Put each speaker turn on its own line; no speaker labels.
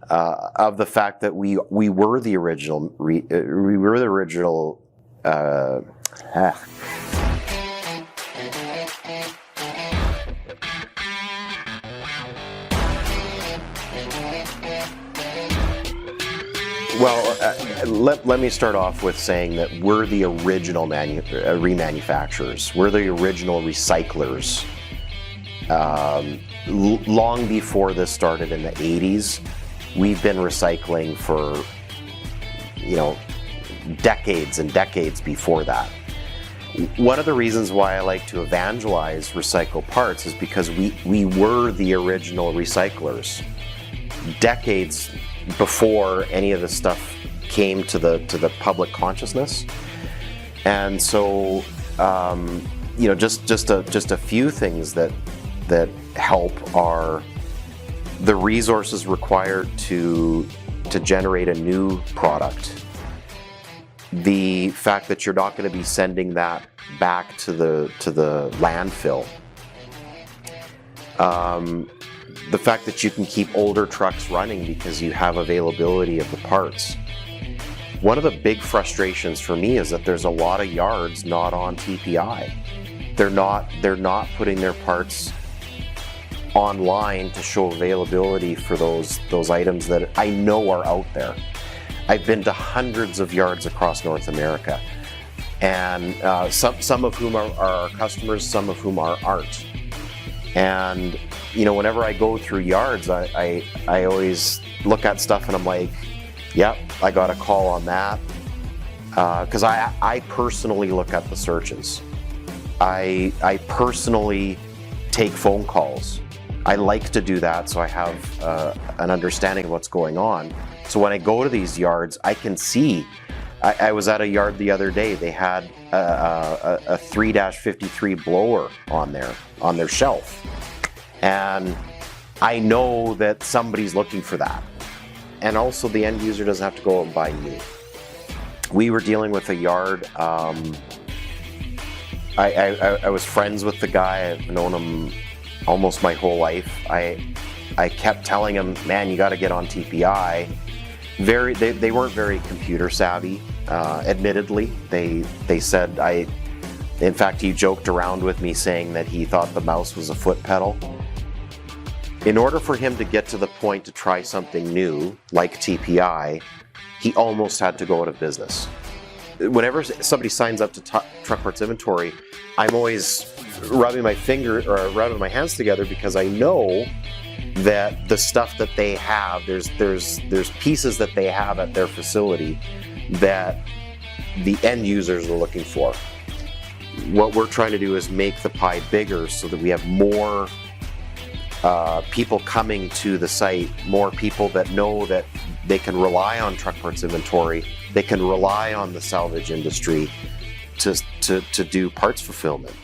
of the fact that we were the original. Well, let me start off with saying that we're the original remanufacturers. We're the original recyclers. Long before this started in the 80s, we've been recycling for, decades and decades before that. One of the reasons why I like to evangelize recycled parts is because we were the original recyclers. Decades before any of this stuff came to the public consciousness, and so just a few things that help are the resources required to generate a new product. The fact that you're not going to be sending that back to the landfill. The fact that you can keep older trucks running because you have availability of the parts. One of the big frustrations for me is that there's a lot of yards not on TPI. They're not putting their parts online to show availability for those items that I know are out there. I've been to hundreds of yards across North America, and some of whom are our customers, some of whom aren't. And whenever I go through yards, I always look at stuff and I'm like, yep, I got a call on that. Because I personally look at the searches. I personally take phone calls. I like to do that so I have an understanding of what's going on. So when I go to these yards, I can see. I was at a yard the other day. They had a 3-53 blower on their shelf. And I know that somebody's looking for that. And also the end user doesn't have to go and buy new. We were dealing with a yard. I was friends with the guy. I've known him almost my whole life. I kept telling him, man, you got to get on TPI. They weren't very computer savvy. Admittedly, they said in fact, he joked around with me saying that he thought the mouse was a foot pedal. In order for him to get to the point to try something new, like TPI, he almost had to go out of business. Whenever somebody signs up to Truck Parts Inventory, I'm always rubbing my hands together because I know that the stuff that they have, there's pieces that they have at their facility that the end users are looking for. What we're trying to do is make the pie bigger so that we have more people coming to the site, more people that know that they can rely on Truck Parts Inventory, they can rely on the salvage industry to do parts fulfillment.